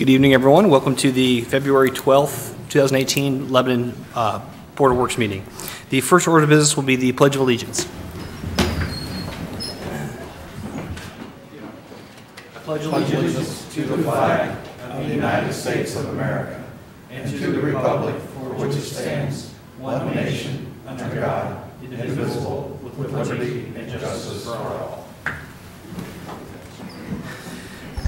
Good evening, everyone. Welcome to the February 12th, 2018 Lebanon Board of Works meeting. The first order of business will be the Pledge of Allegiance. I pledge allegiance to the flag of the United States of America and to the republic for which it stands, one nation, under God, indivisible, with liberty and justice for all.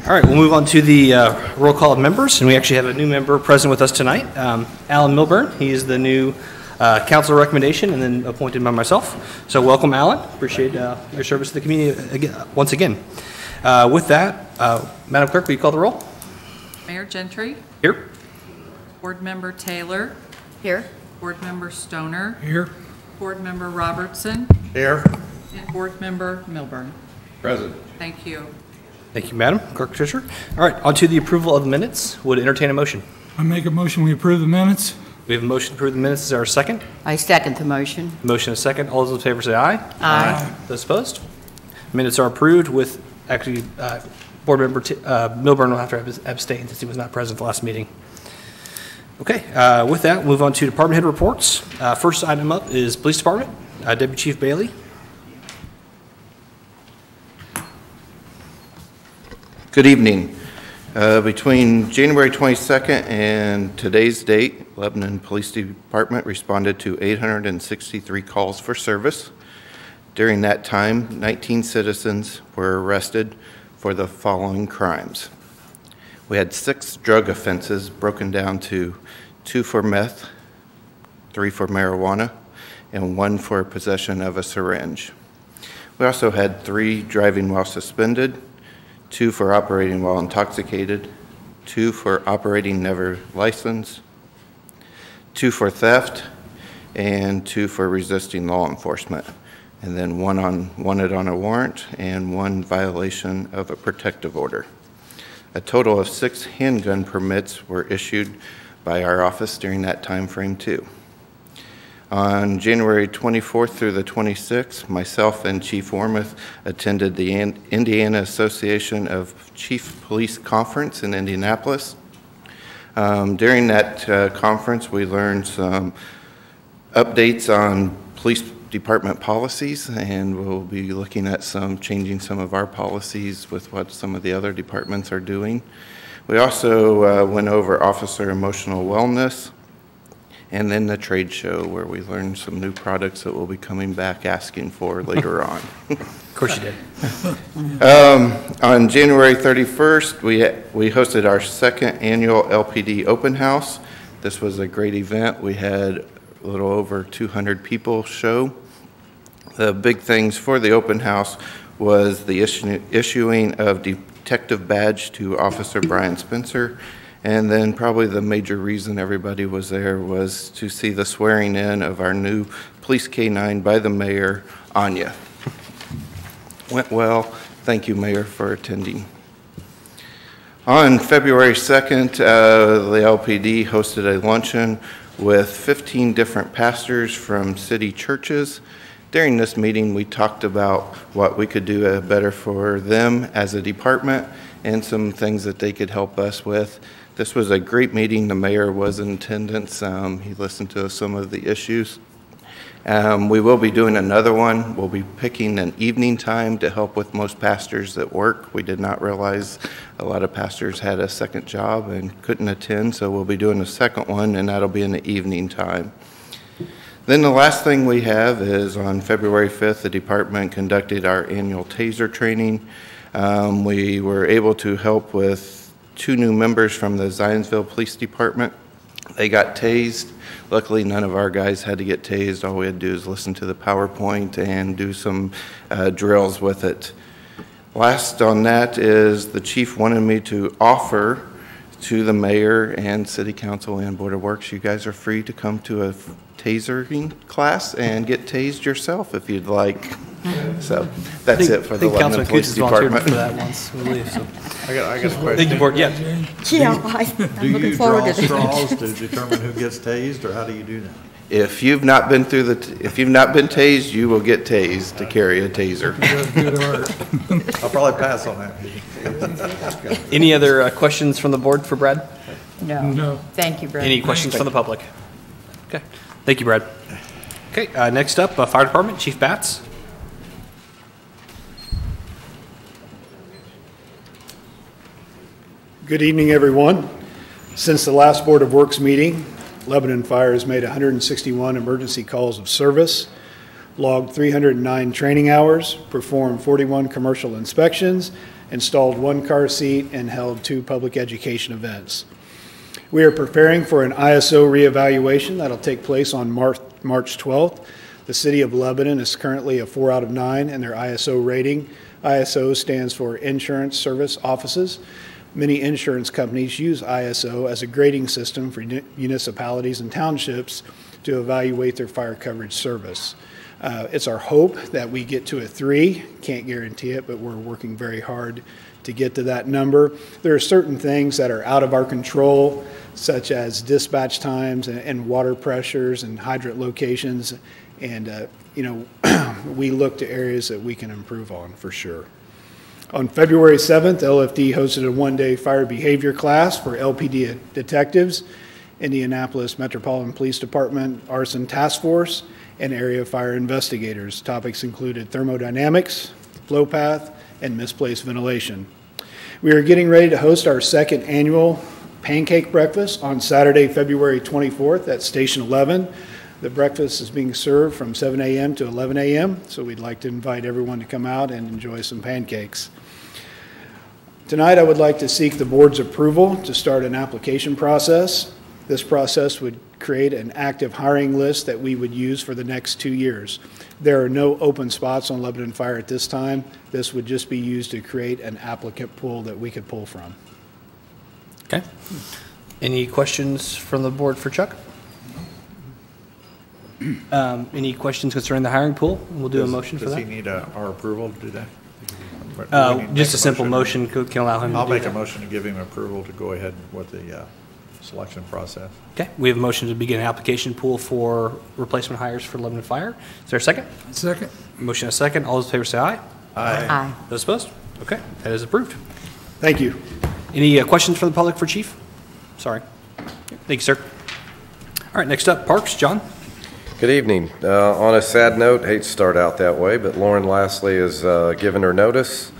All right, we'll move on to the roll call of members, and we actually have a new member present with us tonight, Alan Milburn. He is the new council recommendation and then appointed by myself. So welcome, Alan. Appreciate your service to the community once again. With that, Madam Clerk, will you call the roll? Mayor Gentry. Here. Board Member Taylor. Here. Board Member Stoner. Here. Board Member Robertson. Here. And Board Member Milburn. Present. Thank you. Thank you, Madam Clerk Patricia. All right, on to the approval of the minutes. Would entertain a motion. I make a motion we approve the minutes. We have a motion to approve the minutes. Is there a second? I second the motion. Motion is second. All those in favor say aye. Aye. Those opposed? Minutes are approved with, actually, Board Member Milburn will have to abstain since he was not present at the last meeting. Okay, with that, we'll move on to department head reports. First item up is Police Department. Deputy Chief Bailey. Good evening. Between January 22nd and today's date, Lebanon Police Department responded to 863 calls for service. During that time, 19 citizens were arrested for the following crimes. We had 6 drug offenses broken down to 2 for meth, 3 for marijuana, and 1 for possession of a syringe. We also had 3 driving while suspended, 2 for operating while intoxicated, 2 for operating never licensed, 2 for theft, and 2 for resisting law enforcement, and then 1 wanted on a warrant and 1 violation of a protective order. A total of 6 handgun permits were issued by our office during that time frame too. On January 24th through the 26th, myself and Chief Wormuth attended the Indiana Association of Chief Police Conference in Indianapolis. During that conference, we learned some updates on police department policies, and we'll be looking at changing some of our policies with what some of the other departments are doing. We also went over officer emotional wellness, and then the trade show where we learned some new products that we'll be coming back asking for later on. Of course you did. On January 31st, we hosted our 2nd annual LPD open house. This was a great event. We had a little over 200 people show. The big things for the open house was the issuing of detective badge to Officer Brian Spencer. And then probably the major reason everybody was there was to see the swearing in of our new police K-9 by the mayor, Anya. Went well. Thank you, Mayor, for attending. On February 2nd, the LPD hosted a luncheon with 15 different pastors from city churches. During this meeting, we talked about what we could do better for them as a department and some things that they could help us with. This was a great meeting. The mayor was in attendance. He listened to some of the issues. We will be doing another one. We'll be picking an evening time to help with most pastors that work. We did not realize a lot of pastors had a second job and couldn't attend, so we'll be doing a second one, and that'll be in the evening time. Then the last thing we have is on February 5th, the department conducted our annual TASER training. We were able to help with 2 new members from the Zionsville Police Department. They got tased. Luckily, none of our guys had to get tased. All we had to do is listen to the PowerPoint and do some drills with it. Last on that is the chief wanted me to offer to the mayor and city council and Board of Works, you guys are free to come to a tasering class and get tased yourself if you'd like. So that's it for the Lebanon Police Department. For that once, I believe, so. I got a question. Thank you, Board. Yeah. Yeah, I'm Do looking you forward draw to that. straws to determine who gets tased, or how do you do that? if you've not been if you've not been tased, you will get tased to carry a taser. I'll probably pass on that. Any other questions from the board for Brad? No. Thank you, Brad. Any questions from the public? Okay, thank you, Brad. Okay, next up, Fire Department, Chief Batts. Good evening, everyone. Since the last Board of Works meeting, Lebanon Fire has made 161 emergency calls of service, logged 309 training hours, performed 41 commercial inspections, installed 1 car seat, and held 2 public education events. We are preparing for an ISO reevaluation that'll take place on March 12th. The City of Lebanon is currently a 4 out of 9 in their ISO rating. ISO stands for Insurance Service Offices. Many insurance companies use ISO as a grading system for municipalities and townships to evaluate their fire coverage service. It's our hope that we get to a 3. Can't guarantee it, but we're working very hard to get to that number. There are certain things that are out of our control, such as dispatch times and water pressures and hydrant locations. And, we look to areas that we can improve on for sure. On February 7th, LFD hosted a 1-day fire behavior class for LPD detectives, Indianapolis Metropolitan Police Department Arson Task Force, and area fire investigators. Topics included thermodynamics, flow path, and misplaced ventilation. We are getting ready to host our 2nd annual pancake breakfast on Saturday, February 24th at Station 11. The breakfast is being served from 7 a.m. to 11 a.m., so we'd like to invite everyone to come out and enjoy some pancakes. Tonight, I would like to seek the board's approval to start an application process. This process would create an active hiring list that we would use for the next 2 years. There are no open spots on Lebanon Fire at this time. This would just be used to create an applicant pool that we could pull from. Okay. Any questions from the board for Chuck? Any questions concerning the hiring pool? We'll do a motion for that. Does he need our approval to do that? Just a simple motion can allow him to do that. I'll make a motion to give him approval to go ahead with the selection process. Okay, we have a motion to begin an application pool for replacement hires for Lebanon Fire. Is there a second? Second. Motion and a second. All those in favor say aye. Aye. Those opposed? Okay, that is approved. Thank you. Any questions from the public for Chief? Sorry. Thank you, sir. All right, next up, Parks. John? Good evening. On a sad note, hate to start out that way, but Lauren Lastly has given her notice.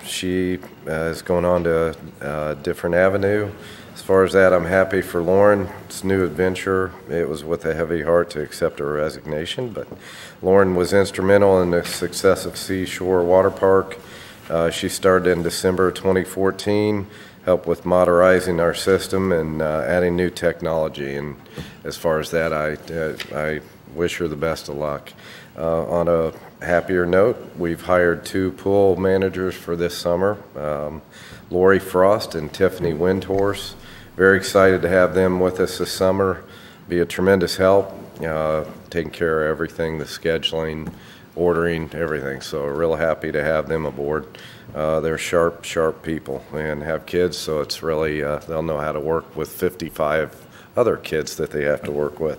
She is going on to a different avenue. As far as that, I'm happy for Lauren. It's a new adventure. It was with a heavy heart to accept her resignation, but Lauren was instrumental in the success of Seashore Water Park. She started in December 2014, helped with modernizing our system and adding new technology. And as far as that, I wish her the best of luck. On a happier note, we've hired 2 pool managers for this summer, Lori Frost and Tiffany Windhorse. Very excited to have them with us this summer. Be a tremendous help, taking care of everything, the scheduling, ordering, everything. So real happy to have them aboard. They're sharp people and have kids, so it's really, they'll know how to work with 55 other kids that they have to work with.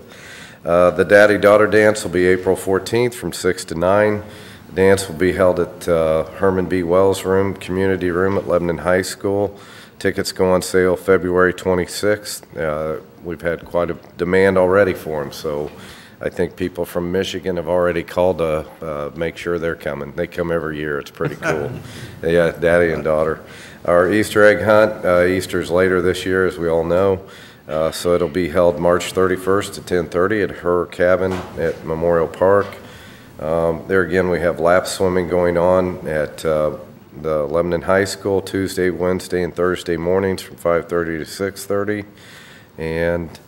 The Daddy-Daughter Dance will be April 14th from 6 to 9. The dance will be held at Herman B. Wells Room, Community Room at Lebanon High School. Tickets go on sale February 26th. We've had quite a demand already for them, so I think people from Michigan have already called to make sure they're coming. They come every year. It's pretty cool. Yeah, daddy and daughter. Our Easter egg hunt, Easter's later this year, as we all know. So it'll be held March 31st to 10:30 at her cabin at Memorial Park. There again, we have lap swimming going on at the Lebanon High School Tuesday, Wednesday, and Thursday mornings from 5:30 to 6:30. And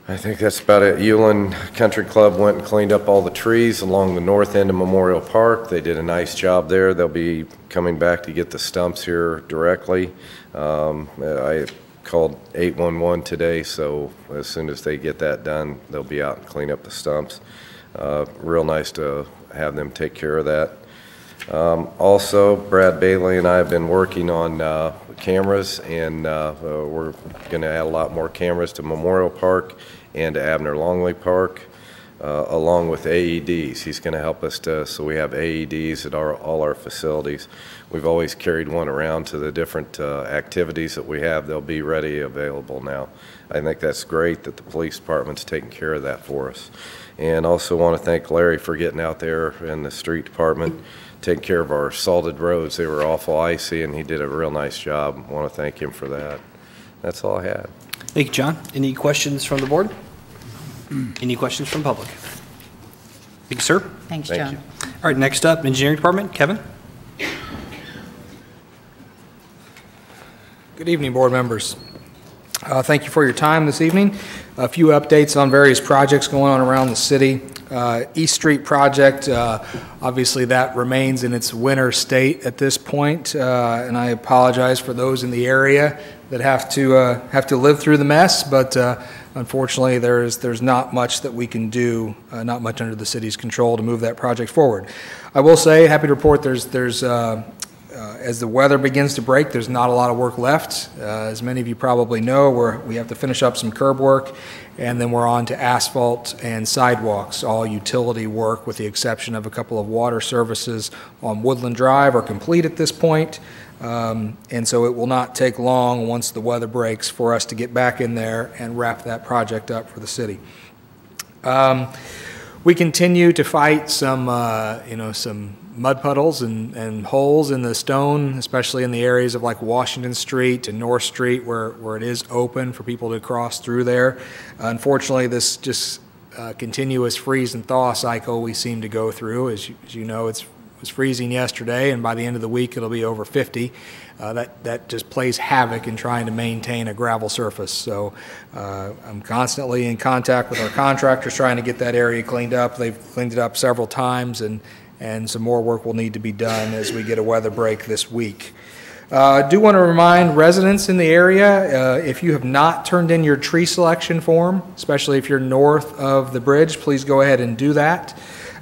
I think that's about it. Ulan Country Club went and cleaned up all the trees along the north end of Memorial Park. They did a nice job there. They'll be coming back to get the stumps here directly. I called 811 today, so as soon as they get that done, they'll be out and clean up the stumps. Real nice to have them take care of that. Also, Brad Bailey and I have been working on cameras, and we're going to add a lot more cameras to Memorial Park and Abner Longley Park, along with AEDs. He's going to help us so we have AEDs at all our facilities. We've always carried one around to the different activities that we have. They'll be ready, available now. I think that's great that the police department's taking care of that for us. And also want to thank Larry for getting out there in the street department, taking care of our salted roads. They were awful icy, and he did a real nice job. I want to thank him for that. That's all I had. Thank you, John. Any questions from the board? Any questions from public? Thank you, sir. Thanks, Thank John. you. All right, next up, engineering department, Kevin. Good evening, board members. Thank you for your time this evening. A few updates on various projects going on around the city. East Street project, obviously that remains in its winter state at this point, and I apologize for those in the area that have to live through the mess, but unfortunately there's not much that we can do, not much under the city's control to move that project forward. I will say, happy to report as the weather begins to break, there's not a lot of work left. As many of you probably know, we have to finish up some curb work, and then we're on to asphalt and sidewalks. All utility work, with the exception of a couple of water services on Woodland Drive, are complete at this point. And so it will not take long once the weather breaks for us to get back in there and wrap that project up for the city. We continue to fight some mud puddles and holes in the stone, especially in the areas of like Washington Street and North Street where it is open for people to cross through there. Unfortunately, this just continuous freeze and thaw cycle we seem to go through. As you know, it was freezing yesterday, and by the end of the week it'll be over 50. That just plays havoc in trying to maintain a gravel surface. So I'm constantly in contact with our contractors trying to get that area cleaned up. They've cleaned it up several times, and some more work will need to be done as we get a weather break this week. I do want to remind residents in the area, if you have not turned in your tree selection form, especially if you're north of the bridge, please go ahead and do that.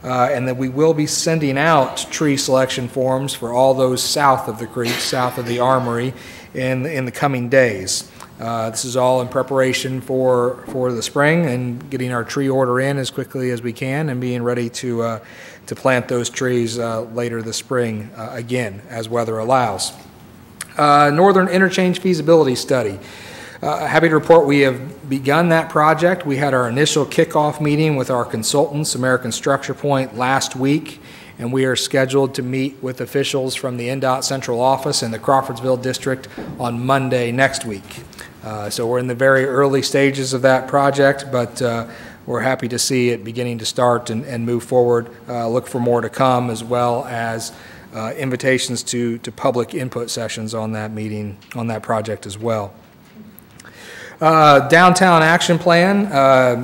And that we will be sending out tree selection forms for all those south of the creek, south of the armory, in the coming days. This is all in preparation for the spring and getting our tree order in as quickly as we can and being ready to plant those trees later this spring, again, as weather allows. Northern Interchange Feasibility Study. Happy to report we have begun that project. We had our initial kickoff meeting with our consultants, American Structure Point, last week, and we are scheduled to meet with officials from the NDOT Central Office and the Crawfordsville District on Monday next week. So we're in the very early stages of that project, but we're happy to see it beginning to start and move forward. Look for more to come, as well as invitations to public input sessions on that meeting, on that project as well. Downtown Action Plan,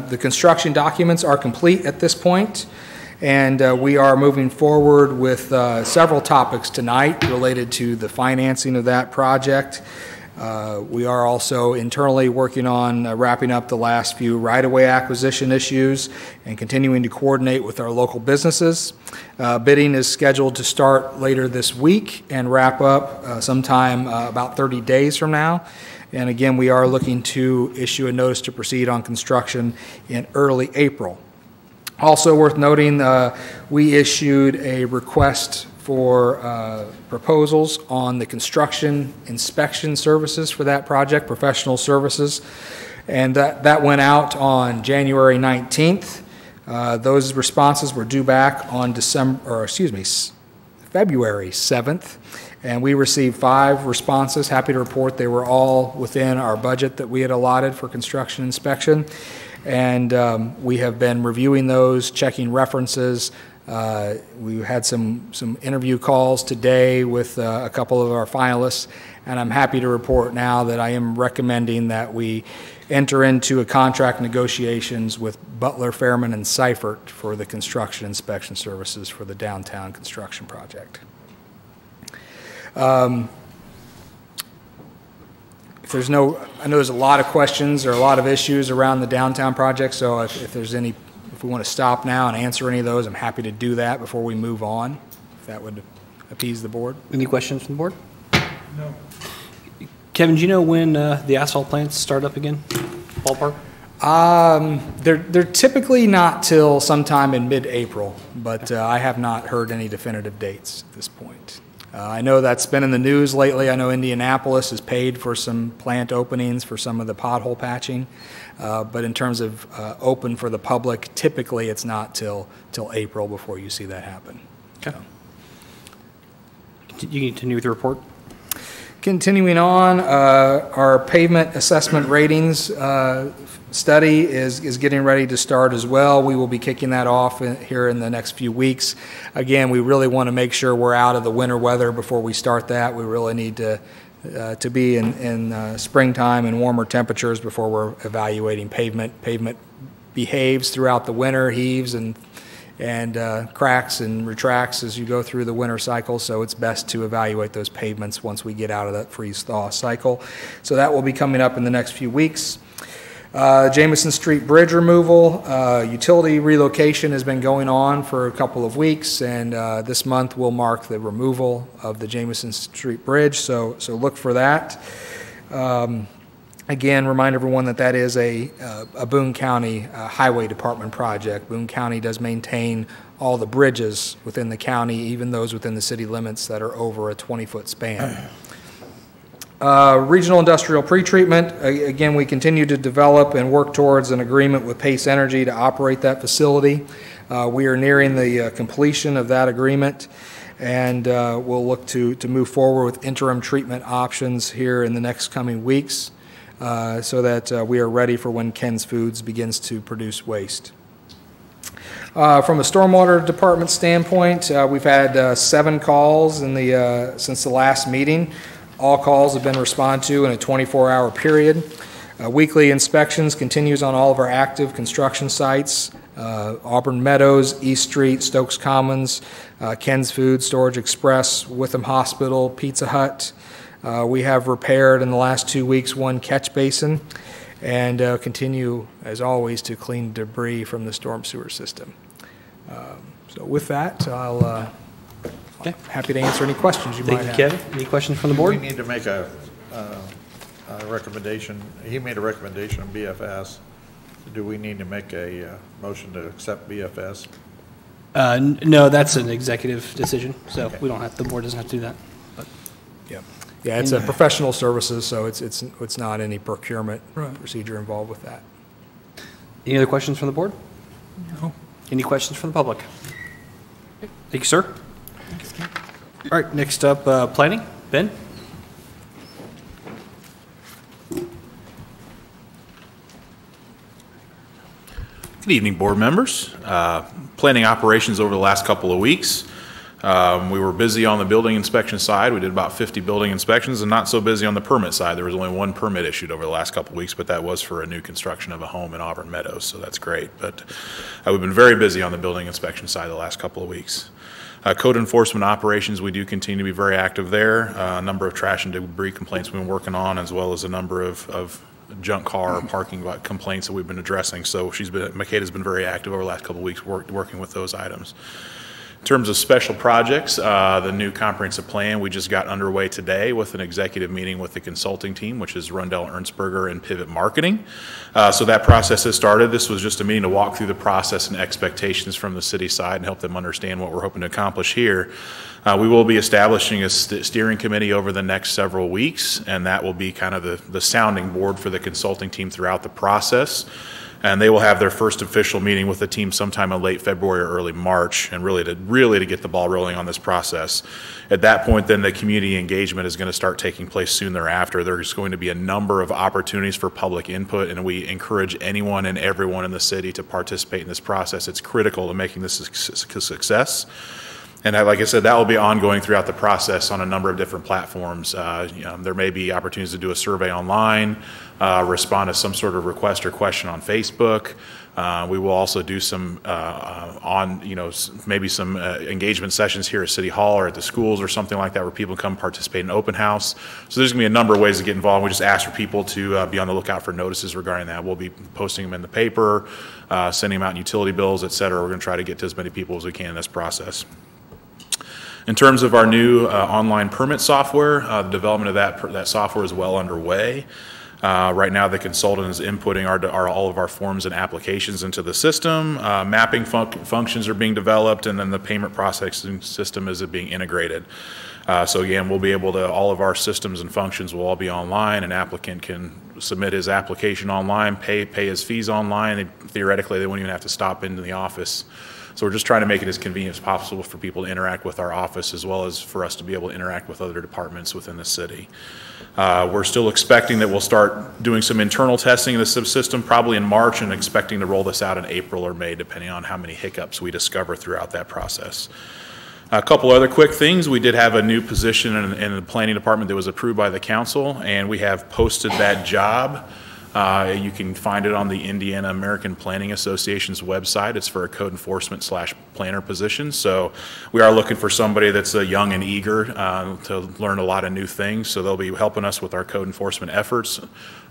the construction documents are complete at this point, and we are moving forward with several topics tonight related to the financing of that project. We are also internally working on wrapping up the last few right-of-way acquisition issues and continuing to coordinate with our local businesses. Bidding is scheduled to start later this week and wrap up sometime about 30 days from now. And again, we are looking to issue a notice to proceed on construction in early April. Also worth noting, we issued a request for proposals on the construction inspection services for that project, professional services, and that went out on January 19th. Those responses were due back on February 7th, and we received 5 responses. Happy to report they were all within our budget that we had allotted for construction inspection, and we have been reviewing those, checking references. We had some interview calls today with a couple of our finalists, and I'm happy to report now that I am recommending that we enter into a contract negotiations with Butler, Fairman, and Seifert for the construction inspection services for the downtown construction project. If there's no, I know there's a lot of questions or a lot of issues around the downtown project, so if there's any, if we want to stop now and answer any of those, I'm happy to do that before we move on, if that would appease the board. Any questions from the board? No. Kevin, do you know when the asphalt plants start up again? Ballpark? They're typically not till sometime in mid-April, but I have not heard any definitive dates at this point. I know that's been in the news lately. I know Indianapolis has paid for some plant openings for some of the pothole patching, but in terms of open for the public, typically it's not till April before you see that happen. Okay. You can continue with your report. Continuing on, our pavement assessment ratings study is getting ready to start as well. We will be kicking that off here in the next few weeks. Again, we really want to make sure we're out of the winter weather before we start that. We really need to be in springtime and warmer temperatures before we're evaluating pavement. Pavement behaves throughout the winter, heaves and cracks and retracts as you go through the winter cycle, so it's best to evaluate those pavements once we get out of that freeze-thaw cycle. So that will be coming up in the next few weeks. Jamison Street Bridge removal, utility relocation has been going on for a couple of weeks, and this month will mark the removal of the Jamison Street Bridge, so look for that. Again, remind everyone that is a Boone County Highway Department project. Boone County does maintain all the bridges within the county, even those within the city limits that are over a 20-foot span. Regional industrial pretreatment, again, we continue to develop and work towards an agreement with Pace Energy to operate that facility. We are nearing the completion of that agreement, and we'll look to move forward with interim treatment options here in the next coming weeks so that we are ready for when Ken's Foods begins to produce waste. From a stormwater department standpoint, we've had 7 calls since the last meeting. All calls have been responded to in a 24-hour period. Weekly inspections continues on all of our active construction sites, Auburn Meadows, East Street, Stokes Commons, Ken's Food, Storage Express, Witham Hospital, Pizza Hut. We have repaired in the last 2 weeks 1 catch basin and continue, as always, to clean debris from the storm sewer system. So with that, I'll happy to answer any questions you might have. Thank you, Kevin. Any questions from the board? We need to make a recommendation. He made a recommendation on BFS. Do we need to make a motion to accept BFS? No, that's an executive decision, so we don't have, the board doesn't have to do that. But. Yeah, it's a professional services, so it's not any procurement procedure involved with that. Any other questions from the board? No. Any questions from the public? Thank you, sir. All right, next up, planning. Ben? Good evening, board members. Planning operations over the last couple of weeks. We were busy on the building inspection side. We did about 50 building inspections, and not so busy on the permit side. There was only 1 permit issued over the last couple of weeks, but that was for a new construction of a home in Auburn Meadows, so that's great. But we've been very busy on the building inspection side the last couple of weeks. Code enforcement operations, we do continue to be very active there. A number of trash and debris complaints we've been working on, as well as a number of junk car or parking lot complaints that we've been addressing. So Makeda's been very active over the last couple of weeks working with those items. In terms of special projects, the new comprehensive plan, we just got underway today with an executive meeting with the consulting team, which is Rundell Ernstberger and Pivot Marketing. So that process has started. This was just a meeting to walk through the process and expectations from the city side and help them understand what we're hoping to accomplish here. We will be establishing a steering committee over the next several weeks, and that will be kind of the sounding board for the consulting team throughout the process. And they will have their first official meeting with the team sometime in late February or early March, and really to get the ball rolling on this process. At that point, then the community engagement is going to start taking place soon thereafter. There's going to be a number of opportunities for public input, and we encourage anyone and everyone in the city to participate in this process. It's critical to making this a success. And like I said, that will be ongoing throughout the process on a number of different platforms. There may be opportunities to do a survey online, respond to some sort of request or question on Facebook. We will also do some maybe some engagement sessions here at City Hall or at the schools or something like that where people come participate in open house. So there's going to be a number of ways to get involved. We just ask for people to be on the lookout for notices regarding that. We'll be posting them in the paper, sending them out in utility bills, et cetera. We're going to try to get to as many people as we can in this process. In terms of our new online permit software, the development of that software is well underway. Right now, the consultant is inputting all of our forms and applications into the system. Mapping functions are being developed, and then the payment processing system is being integrated. So again, we'll be able to, all of our systems and functions will all be online. An applicant can submit his application online, pay his fees online. Theoretically, they wouldn't even have to stop into the office. So we're just trying to make it as convenient as possible for people to interact with our office, as well as for us to be able to interact with other departments within the city. We're still expecting that we'll start doing some internal testing of the system probably in March, and expecting to roll this out in April or May, depending on how many hiccups we discover throughout that process. A couple other quick things. We did have a new position in the planning department that was approved by the council, and we have posted that job. You can find it on the Indiana American Planning Association's website. It's for a code enforcement / planner position. So we are looking for somebody that's young and eager to learn a lot of new things. So they'll be helping us with our code enforcement efforts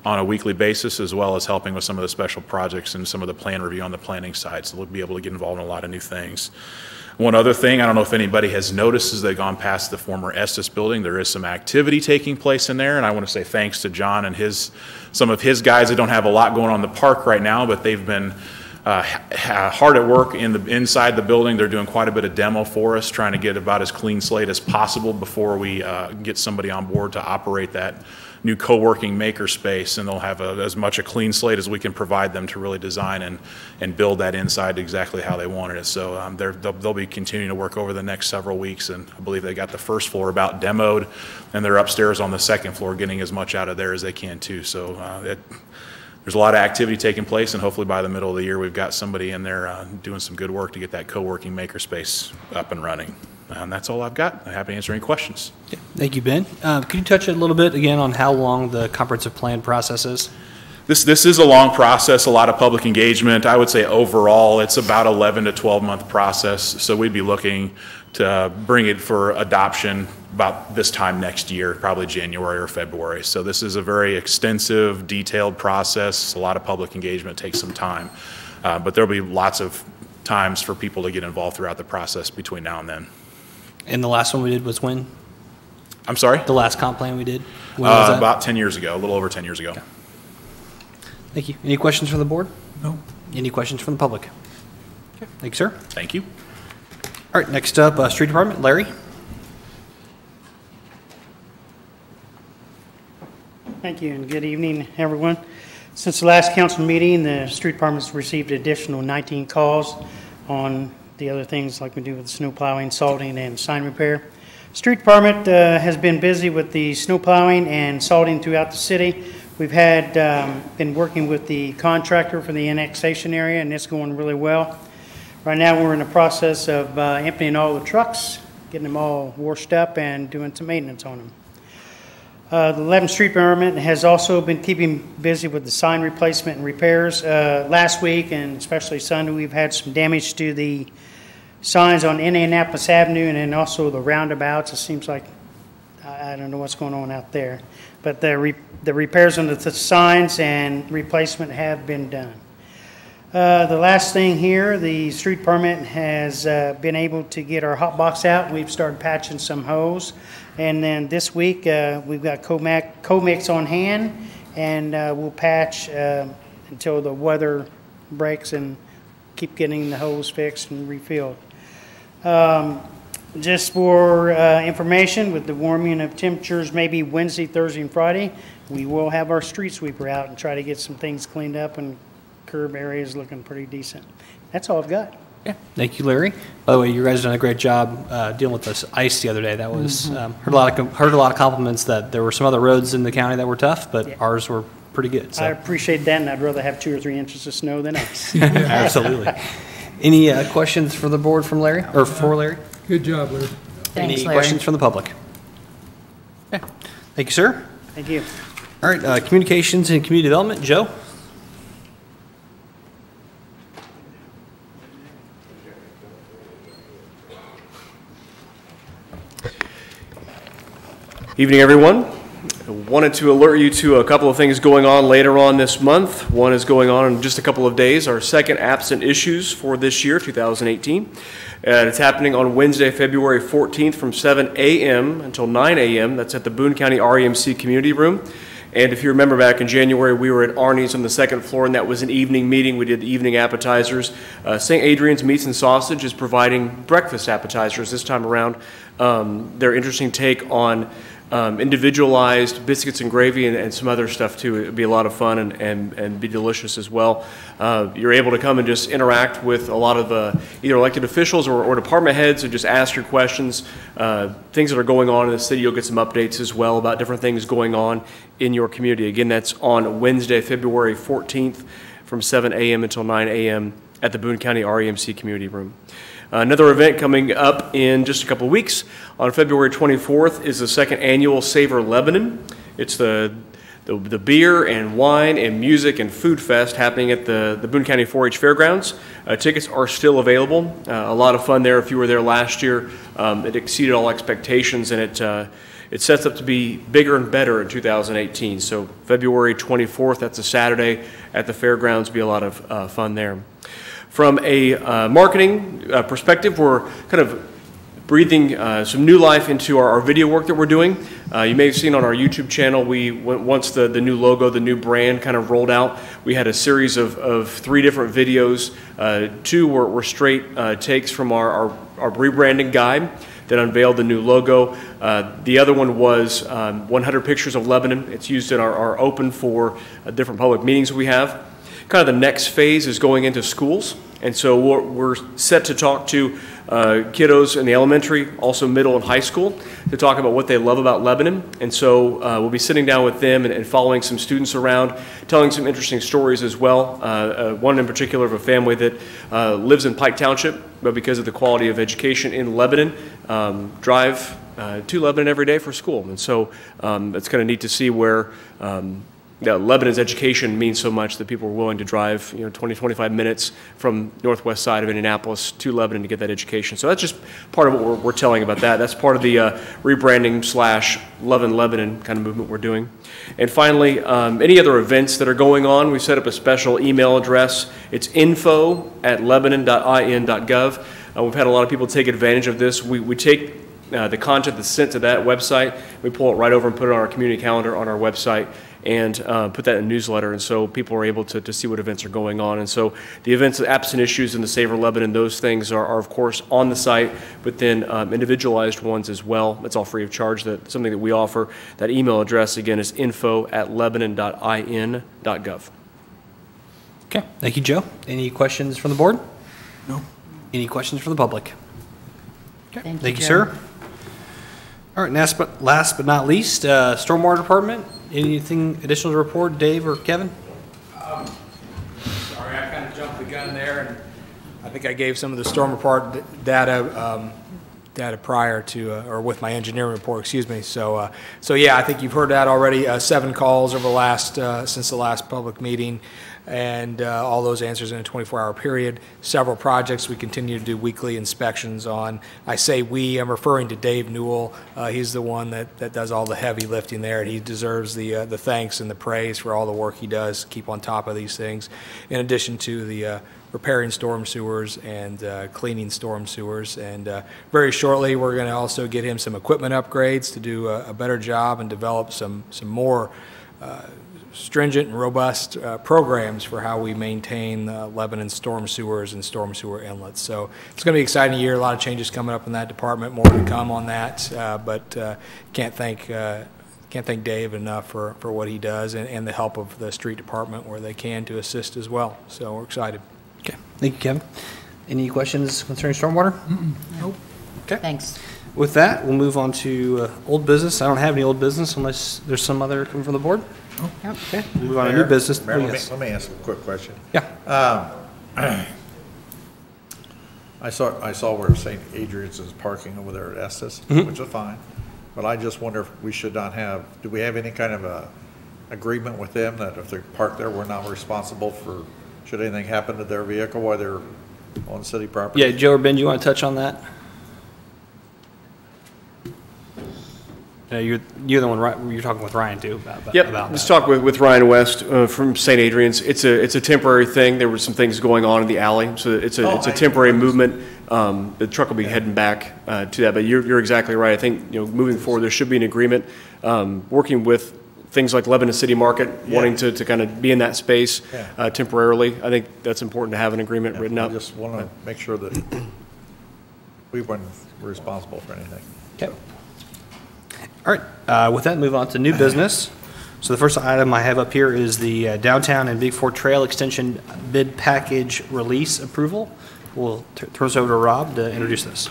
on a weekly basis, as well as helping with some of the special projects and some of the plan review on the planning side. So they'll be able to get involved in a lot of new things. One other thing, I don't know if anybody has noticed as they've gone past the former Estes building, there is some activity taking place in there, and I want to say thanks to John and some of his guys. They don't have a lot going on in the park right now, but they've been hard at work inside the building. They're doing quite a bit of demo for us, trying to get about as clean slate as possible before we get somebody on board to operate that new co-working maker space, and they'll have as much a clean slate as we can provide them to really design and build that inside exactly how they wanted it. So they'll be continuing to work over the next several weeks, and I believe they got the first floor about demoed, and they're upstairs on the second floor getting as much out of there as they can too. So there's a lot of activity taking place, and hopefully by the middle of the year we've got somebody in there doing some good work to get that co-working makerspace up and running. And that's all I've got. I'm happy to answer any questions. Yeah. Thank you, Ben. Could you touch a little bit again on how long the comprehensive plan process is? This is a long process, a lot of public engagement. I would say overall it's about 11 to 12 month process. So we'd be looking to bring it for adoption about this time next year, probably January or February. So this is a very extensive, detailed process. A lot of public engagement takes some time. But there'll be lots of times for people to get involved throughout the process between now and then. And the last one we did was when? I'm sorry? The last comp plan we did? When was that? About 10 years ago, a little over 10 years ago. Okay. Thank you. Any questions from the board? No. Any questions from the public? Okay. Thank you, sir. Thank you. All right, next up, Street Department, Larry. Thank you, and good evening, everyone. Since the last council meeting, the street department's received additional 19 calls on the other things like we do with snow plowing, salting, and sign repair. Street department has been busy with the snow plowing and salting throughout the city. We've had been working with the contractor for the annexation area, and it's going really well. Right now, we're in the process of emptying all the trucks, getting them all washed up, and doing some maintenance on them. The 11th Street Department has also been keeping busy with the sign replacement and repairs. Last week, and especially Sunday, we've had some damage to the signs on Indianapolis Avenue and then also the roundabouts. It seems like, I don't know what's going on out there. But the repairs on the signs and replacement have been done. The last thing here, the street department has been able to get our hot box out. We've started patching some hose. And then this week, we've got co-mix on hand, and we'll patch until the weather breaks and keep getting the hose fixed and refilled. Just for information, with the warming of temperatures, maybe Wednesday, Thursday, and Friday, we will have our street sweeper out and try to get some things cleaned up, and curb areas looking pretty decent. That's all I've got. Yeah. Thank you, Larry. By the way, you guys have done a great job dealing with this ice the other day. That was heard a lot of compliments that there were some other roads in the county that were tough, but ours were pretty good. So. I appreciate that, and I'd rather have 2 or 3 inches of snow than ice. Absolutely. Any questions for the board from Larry or for Larry? Good job, Larry. Thanks, Any Larry. questions from the public? Okay. Thank you, sir. Thank you. All right. Communications and community development, Joe. Evening, everyone. I wanted to alert you to a couple of things going on later on this month. One is going on in just a couple of days, our second absent issues for this year, 2018. And it's happening on Wednesday, February 14th from 7 a.m. until 9 a.m. That's at the Boone County REMC Community Room. And if you remember back in January, we were at Arnie's on the second floor, and that was an evening meeting. We did the evening appetizers. St. Adrian's Meats and Sausage is providing breakfast appetizers this time around. Their interesting take on individualized biscuits and gravy and some other stuff too. It would be a lot of fun and be delicious as well. You're able to come and just interact with a lot of either elected officials or department heads and just ask your questions, things that are going on in the city. You'll get some updates as well about different things going on in your community. Again, that's on Wednesday, February 14th from 7 a.m. until 9 a.m. at the Boone County REMC Community Room. Another event coming up in just a couple of weeks on February 24th is the second annual Savor Lebanon. It's the beer and wine and music and food fest happening at the Boone County 4-H Fairgrounds. Tickets are still available. A lot of fun there. If you were there last year, it exceeded all expectations, and it sets up to be bigger and better in 2018. So February 24th, that's a Saturday at the fairgrounds, be a lot of fun there. From a marketing perspective, we're kind of breathing some new life into our video work that we're doing. You may have seen on our YouTube channel, once the new logo, the new brand kind of rolled out, we had a series of 3 different videos. 2 were straight takes from our rebranding guide that unveiled the new logo. The other one was 100 pictures of Lebanon. It's used in our open for different public meetings we have. Kind of the next phase is going into schools, and so we're set to talk to kiddos in the elementary, also middle and high school, to talk about what they love about Lebanon. And so we'll be sitting down with them and following some students around, telling some interesting stories as well. One in particular of a family that lives in Pike Township, but because of the quality of education in Lebanon, drive to Lebanon every day for school. And so it's kind of neat to see where Lebanon's education means so much that people are willing to drive 20, 25 minutes from northwest side of Indianapolis to Lebanon to get that education. So that's just part of what we're telling about that. That's part of the rebranding / Love in Lebanon kind of movement we're doing. And finally, any other events that are going on, we set up a special email address. It's info@lebanon.in.gov. We've had a lot of people take advantage of this. We take the content that's sent to that website, we pull it right over and put it on our community calendar on our website, and put that in a newsletter, and so people are able to see what events are going on. And so the events, the absent issues and the Savor Lebanon, those things are of course on the site, but then individualized ones as well. It's all free of charge, something that we offer. That email address again is info@lebanon.in.gov. Okay, thank you, Joe. Any questions from the board? No. Any questions from the public? Okay, thank you, sir. All right, last but not least, Stormwater Department. Anything additional to report, Dave or Kevin? Sorry, I kind of jumped the gun there, and I think I gave some of the storm report data prior to, or with my engineering report, excuse me. So yeah, I think you've heard that already. 7 calls over since the last public meeting, and all those answers in a 24-hour period. Several projects we continue to do weekly inspections on. I say we, I'm referring to Dave Newell. He's the one that does all the heavy lifting there, and he deserves the thanks and the praise for all the work he does to keep on top of these things, in addition to the repairing storm sewers and cleaning storm sewers. And very shortly, we're going to also get him some equipment upgrades to do a better job and develop some more stringent and robust programs for how we maintain Lebanon storm sewers and storm sewer inlets. So it's going to be an exciting year. A lot of changes coming up in that department. More to come on that, but can't thank Dave enough for what he does and the help of the street department where they can to assist as well. So we're excited. Okay, thank you, Kevin. Any questions concerning stormwater? Nope. Okay. Thanks. With that, we'll move on to old business. I don't have any old business unless there's some other coming from the board. Yep. Okay, we'll move on to new business. Mayor, Oh, let yes. me ask a quick question. Yeah. I saw where St. Adrian's is parking over there at Estes, which is fine. But I just wonder if we should not have, do we have any kind of a agreement with them that if they park there, we're not responsible for, should anything happen to their vehicle while they're on city property? Yeah, Joe or Ben, do you want to touch on that? You're the one, right? You're talking with Ryan too about Yep, about let's that. talk with Ryan West from St. Adrian's. It's a temporary thing. There were some things going on in the alley, so it's a temporary movement. The truck will be heading back to that, but you're exactly right. I think moving forward there should be an agreement, working with things like Lebanon City Market, wanting to kind of be in that space temporarily. I think that's important to have an agreement written I up. just want to make sure that we weren't responsible for anything. Okay. All right, with that, move on to new business. So the first item I have up here is the Downtown and Big Four Trail Extension Bid Package Release Approval. We'll turn this over to Rob to introduce this.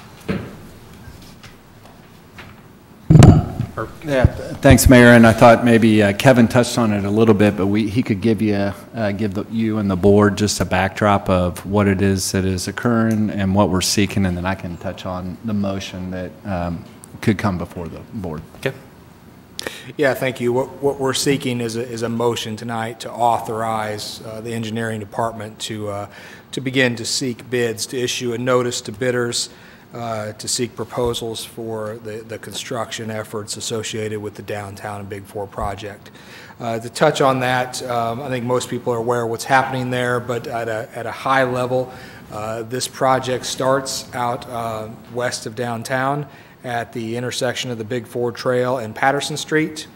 Yeah, thanks, Mayor. And I thought maybe Kevin touched on it a little bit, but he could give you you and the board just a backdrop of what it is that is occurring and what we're seeking, and then I can touch on the motion that could come before the board. Okay. Yeah, thank you. What we're seeking is a motion tonight to authorize the engineering department to begin to seek bids, to issue a notice to bidders, to seek proposals for the construction efforts associated with the Downtown and Big Four project. To touch on that, I think most people are aware of what's happening there, but at a high level, this project starts out west of downtown at the intersection of the Big Four Trail and Patterson Street.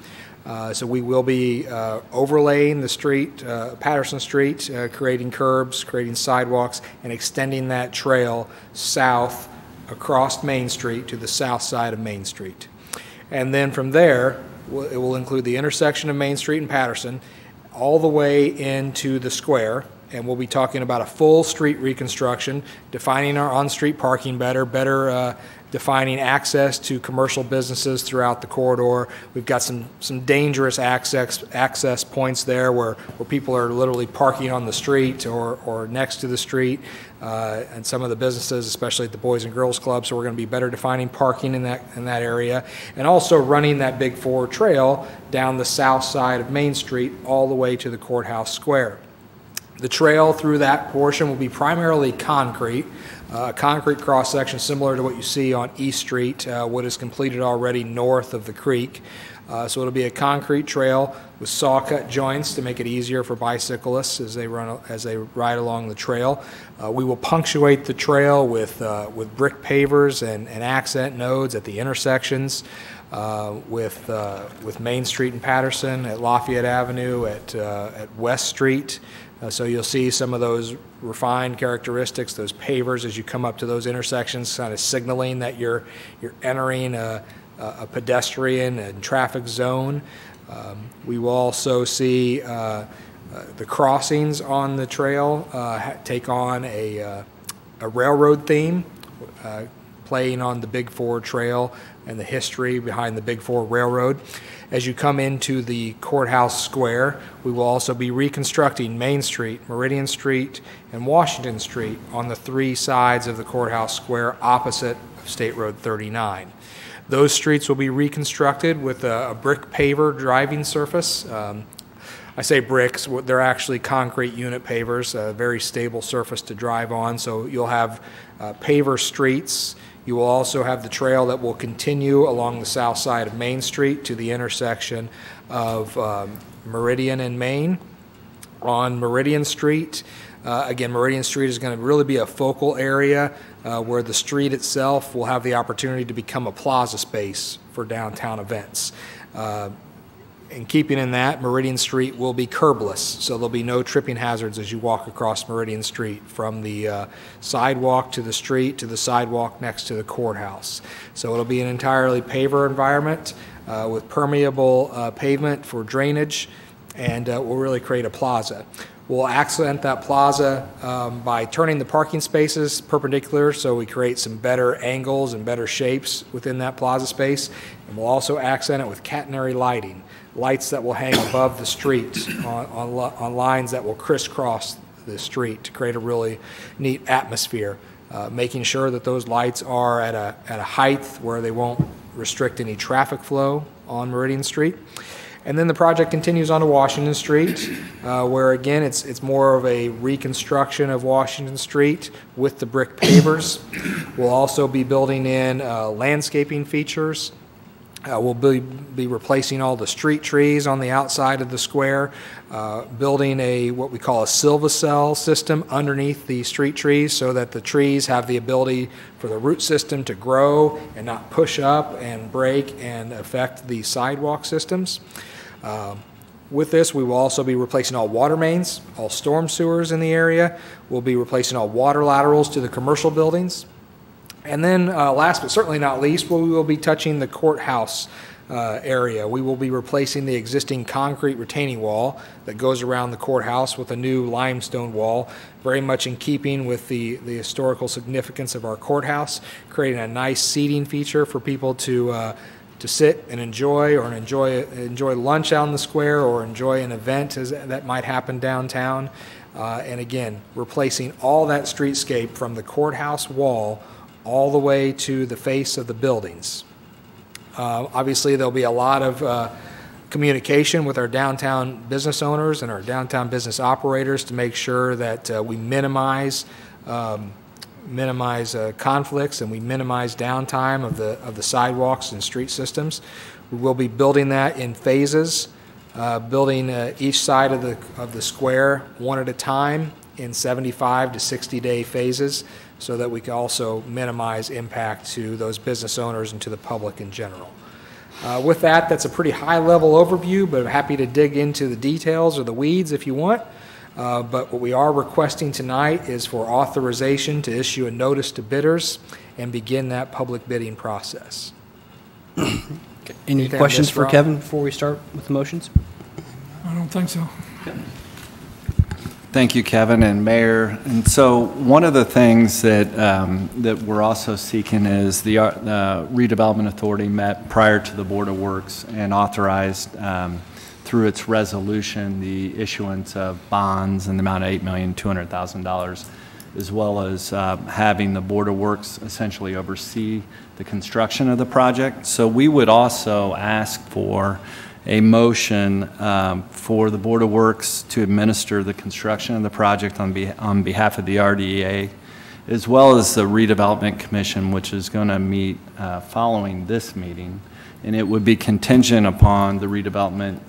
So we will be overlaying the street, Patterson Street, creating curbs, creating sidewalks, and extending that trail south across Main Street to the south side of Main Street. And then from there, it will include the intersection of Main Street and Patterson all the way into the square, and we'll be talking about a full street reconstruction, defining our on-street parking better defining access to commercial businesses throughout the corridor. We've got some dangerous access points there where people are literally parking on the street or next to the street, and some of the businesses, especially at the Boys and Girls Club. So we're going to be better defining parking in that area, and also running that Big Four Trail down the south side of Main Street all the way to the Courthouse Square. The trail through that portion will be primarily concrete, concrete cross-section similar to what you see on East Street, what is completed already north of the creek. So it'll be a concrete trail with saw-cut joints to make it easier for bicyclists as they ride along the trail. We will punctuate the trail with brick pavers and accent nodes at the intersections, with Main Street and Patterson, at Lafayette Avenue, at West Street. So you'll see some of those refined characteristics, those pavers as you come up to those intersections, kind of signaling that you're entering a pedestrian and traffic zone. We will also see the crossings on the trail take on a railroad theme, playing on the Big Four Trail and the history behind the Big Four Railroad. As you come into the Courthouse Square, we will also be reconstructing Main Street, Meridian Street, and Washington Street on the three sides of the Courthouse Square opposite of State Road 39. Those streets will be reconstructed with a brick paver driving surface. I say bricks, they're actually concrete unit pavers, a very stable surface to drive on. So you'll have paver streets. You will also have the trail that will continue along the south side of Main Street to the intersection of Meridian and Main. On Meridian Street, again, Meridian Street is going to really be a focal area where the street itself will have the opportunity to become a plaza space for downtown events. In keeping in that, Meridian Street will be curbless, so there'll be no tripping hazards as you walk across Meridian Street from the sidewalk to the street to the sidewalk next to the courthouse. So it'll be an entirely paver environment with permeable pavement for drainage, and will really create a plaza. We'll accent that plaza by turning the parking spaces perpendicular, so we create some better angles and better shapes within that plaza space. And we'll also accent it with catenary lighting, lights that will hang above the street on lines that will crisscross the street to create a really neat atmosphere, making sure that those lights are at a height where they won't restrict any traffic flow on Meridian Street. And then the project continues onto Washington Street, where again it's more of a reconstruction of Washington Street with the brick pavers. We'll also be building in landscaping features. We'll be replacing all the street trees on the outside of the square, building what we call a silvocell system underneath the street trees so that the trees have the ability for the root system to grow and not push up and break and affect the sidewalk systems. With this, we will also be replacing all water mains, all storm sewers in the area. We'll be replacing all water laterals to the commercial buildings. And then last but certainly not least, we will be touching the courthouse area. We will be replacing the existing concrete retaining wall that goes around the courthouse with a new limestone wall, very much in keeping with the historical significance of our courthouse, creating a nice seating feature for people to sit and enjoy, or enjoy lunch out in the square, or enjoy an event that might happen downtown. And again, replacing all that streetscape from the courthouse wall all the way to the face of the buildings. Obviously, there'll be a lot of communication with our downtown business owners and our downtown business operators to make sure that we minimize conflicts and we minimize downtime of the sidewalks and street systems. We will be building that in phases, building each side of the square one at a time in 75 to 60-day phases, so that we can also minimize impact to those business owners and to the public in general. With that, that's a pretty high-level overview, but I'm happy to dig into the details or the weeds if you want. But what we are requesting tonight is for authorization to issue a notice to bidders and begin that public bidding process. Any questions for Kevin before we start with the motions? I don't think so. Thank you, Kevin and Mayor. And so one of the things that that we're also seeking is the Redevelopment Authority met prior to the Board of Works and authorized through its resolution the issuance of bonds in the amount of $8,200,000, as well as having the Board of Works essentially oversee the construction of the project. So we would also ask for a motion for the Board of Works to administer the construction of the project on behalf of the RDA, as well as the Redevelopment Commission, which is going to meet following this meeting. And it would be contingent upon the Redevelopment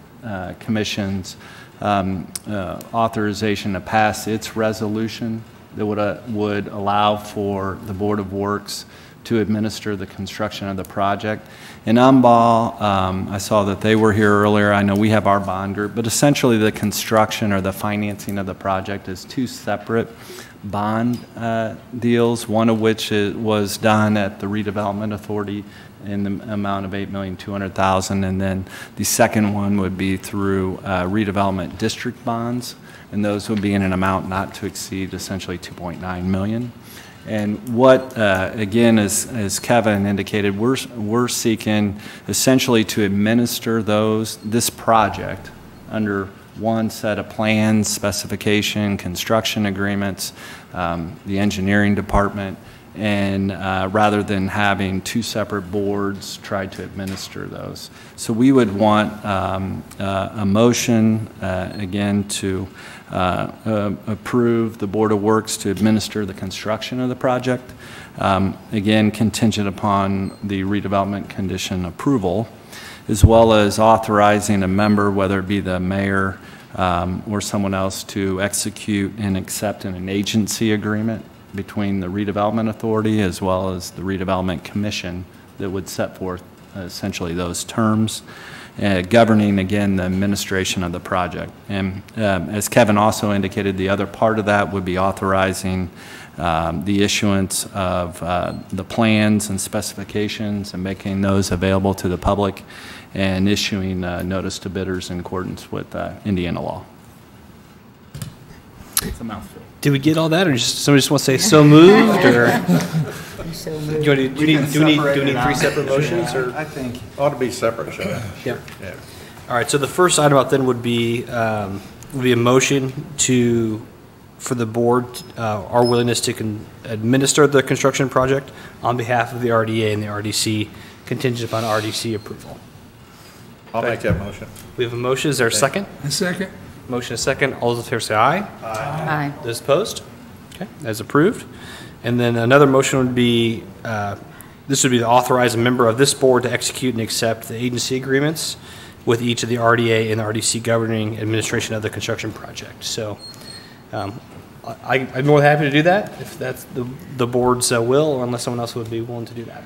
Commission's authorization to pass its resolution that would allow for the Board of Works to administer the construction of the project. In Umball, I saw that they were here earlier. I know we have our bond group, but essentially the construction or the financing of the project is two separate bond deals, one of which was done at the Redevelopment Authority in the amount of $8,200,000, and then the second one would be through redevelopment district bonds, and those would be in an amount not to exceed essentially $2.9 million. And what, again, as Kevin indicated, we're seeking essentially to administer this project under one set of plans, specification, construction agreements, the engineering department, and rather than having two separate boards try to administer those. So we would want a motion, again, to approve the Board of Works to administer the construction of the project, again, contingent upon the redevelopment condition approval, as well as authorizing a member, whether it be the mayor or someone else, to execute and accept an agency agreement between the Redevelopment Authority as well as the Redevelopment Commission that would set forth essentially those terms, governing, again, the administration of the project. And as Kevin also indicated, the other part of that would be authorizing the issuance of the plans and specifications and making those available to the public and issuing notice to bidders in accordance with Indiana law. It's a mouthful. Did we get all that, or just somebody just want to say so moved, or do we need three separate motions, or? I think ought to be separate, shouldn't it? Yeah. Yeah. All right. So the first item up then would be a motion for the board our willingness to administer the construction project on behalf of the RDA and the RDC, contingent upon RDC approval. I'll make that motion. We have a motion. Is there a second? A second. Motion is second. All those in favor say aye. Aye. Those opposed? Okay, that's approved. And then another motion would be, this would be to authorize a member of this board to execute and accept the agency agreements with each of the RDA and the RDC governing administration of the construction project. So I'm more than happy to do that if that's the board's will, or unless someone else would be willing to do that.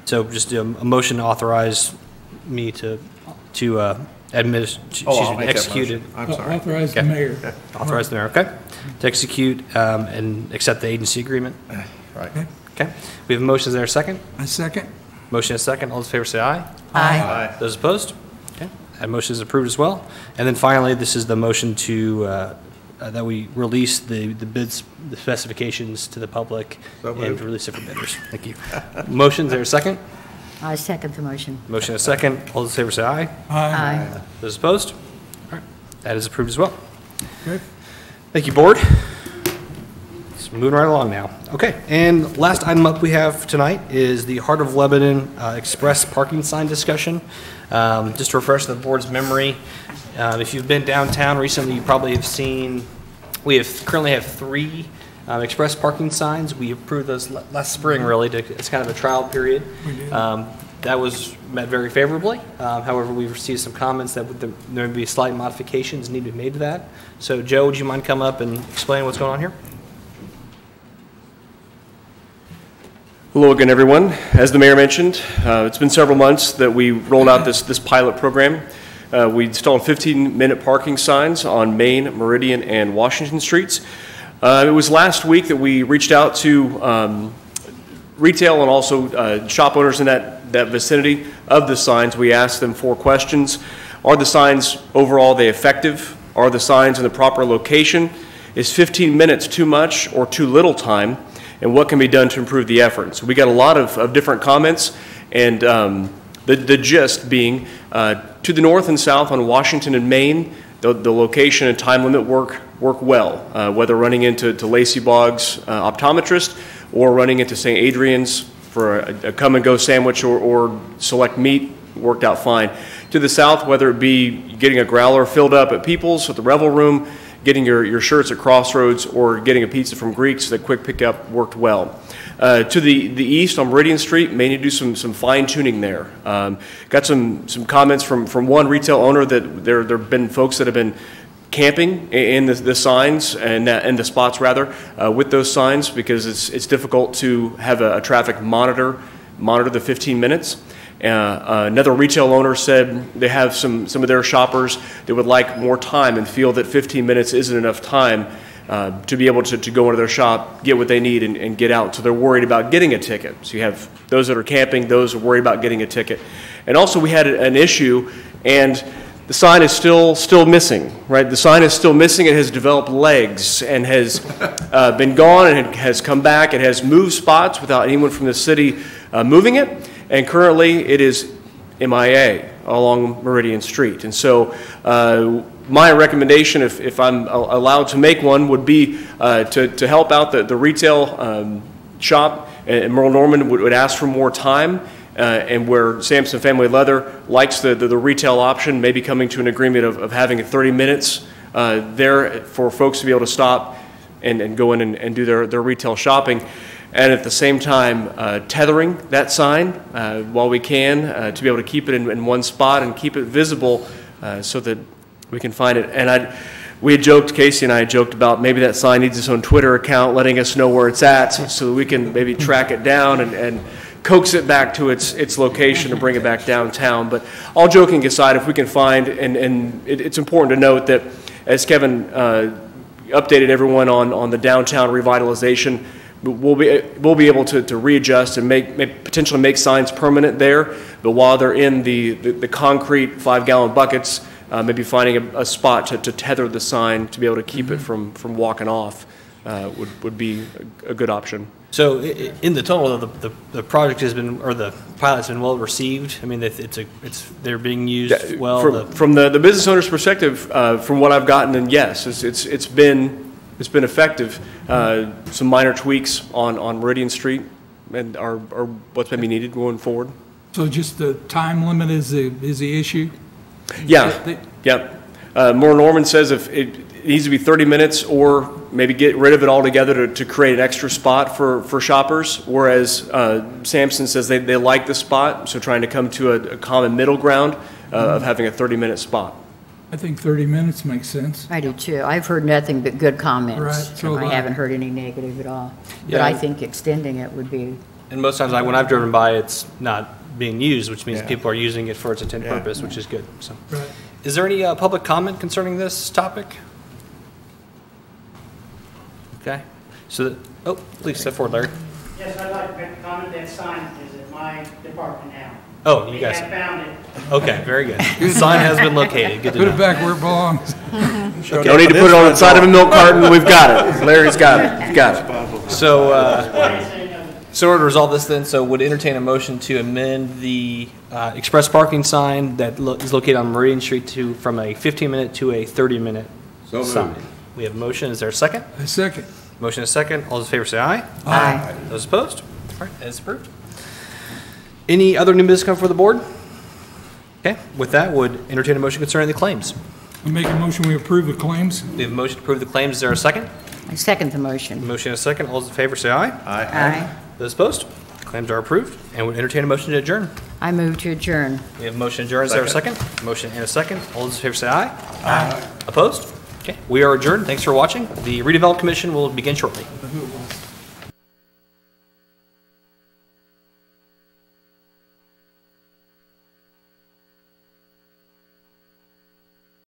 So just a motion to authorize me to I'll make that execute it. motion. I'm sorry. Authorize the Okay. mayor. Authorize the mayor, okay? To execute and accept the agency agreement. Right. Okay. We have a motion. Is there a second? A second? Motion and a second. All those in favor say aye. Aye. Those opposed? Okay. That motion is approved as well. And then finally, this is the motion to, that we release the bids, the specifications to the public So and moved. release it for bidders. Thank you. Motion, is there a second? I second the motion. Motion and a second. All those in favor say aye. Aye. Those opposed? All right. That is approved as well. Good. Thank you, board. It's moving right along now. Okay, and last item up we have tonight is the Heart of Lebanon Express parking sign discussion. Just to refresh the board's memory, if you've been downtown recently, you probably have seen, we currently have 3 express parking signs. We approved those last spring, really, it's kind of a trial period. That was met very favorably. However, we've received some comments that there would be slight modifications need to be made to that. So Joe, would you mind come up and explain what's going on here? Hello again, everyone. As the mayor mentioned, it's been several months that we rolled out this pilot program. We installed 15-minute parking signs on Main, Meridian, and Washington streets. It was last week that we reached out to retail and also shop owners in that vicinity of the signs. We asked them 4 questions. Are the signs overall effective? Are the signs in the proper location? Is 15 minutes too much or too little time? And what can be done to improve the effort? So we got a lot of different comments, and the gist being to the north and south on Washington and Main, the location and time limit work well, whether running into Lacey Boggs optometrist or running into St. Adrian's for a come-and-go sandwich or select meat, worked out fine. To the south, whether it be getting a growler filled up at People's at the Revel Room, getting your shirts at Crossroads, or getting a pizza from Greeks, the quick pickup worked well. To the east on Meridian Street, may need to do some fine-tuning there. Got some comments from one retail owner that there have been folks that have been camping in the signs and the spots rather with those signs, because it's difficult to have a traffic monitor the 15 minutes. Another retail owner said they have some of their shoppers that would like more time and feel that 15 minutes isn't enough time to be able to go into their shop, get what they need, and get out. So they're worried about getting a ticket. So you have those that are camping, those who are worried about getting a ticket. And also we had an issue, and the sign is still missing, right? The sign is still missing. It has developed legs and has been gone and has come back. It has moved spots without anyone from the city moving it. And currently, it is MIA along Meridian Street. And so my recommendation, if I'm allowed to make one, would be to help out the retail shop. And Merle Norman would ask for more time. And where Sampson Family Leather likes the retail option, maybe coming to an agreement of having 30 minutes there for folks to be able to stop and go in and do their retail shopping. And at the same time, tethering that sign while we can to be able to keep it in one spot and keep it visible so that we can find it. And we had joked, Casey and I had joked about maybe that sign needs its own Twitter account letting us know where it's at so that we can maybe track it down and coax it back to its location and bring it back downtown. But all joking aside, if we can find, and it's important to note that as Kevin updated everyone on the downtown revitalization, we'll be able to readjust and potentially make signs permanent there. But while they're in the concrete 5-gallon buckets, maybe finding a spot to tether the sign to be able to keep it from walking off would be a good option. So in the total, the project has been, or the pilot's been well received. I mean, they're being used well. From the business owner's perspective, from what I've gotten, and yes, it's been effective. Some minor tweaks on Meridian Street and are what's maybe needed going forward. So just the time limit is the issue? Yeah. Moore Norman says if it needs to be 30 minutes or maybe get rid of it altogether to create an extra spot for shoppers, whereas Sampson says they like the spot, so trying to come to a common middle ground of having a 30-minute spot. I think 30 minutes makes sense. I do too. I've heard nothing but good comments. Right, so I haven't heard any negative at all. Yeah. But I think extending it would be. And most times, when I've driven by, it's not being used, which means Yeah. people are using it for its intended Yeah. purpose, which is good, so. Is there any public comment concerning this topic? Okay, so, oh, please step forward, Larry. Yes, I'd like to make a comment. That sign is at my department now. Oh, you guys, We have found it. okay, very good. Sign has been located, good to know. back where it belongs. No need to put it on the side of a milk carton, we've got it. Larry's got it, he's got it. So, so in order to resolve this then, so would entertain a motion to amend the express parking sign that is located on Meridian Street from a 15-minute to a 30-minute sign. We have a motion, is there a second? A second. Motion is second, all those in favor say aye. Aye. Those opposed? All right, that is approved. Any other new business come for the board? Okay, with that, would entertain a motion concerning the claims. I make a motion, we approve the claims. We have a motion to approve the claims, is there a second? I second the motion. Motion is second, all those in favor say aye. Aye. Those opposed? Claims are approved, and would entertain a motion to adjourn. I move to adjourn. We have a motion to adjourn, is there a second? Motion and a second, all those in favor say aye. Aye. Opposed? Okay, we are adjourned, thanks for watching. The redevelopment commission will begin shortly.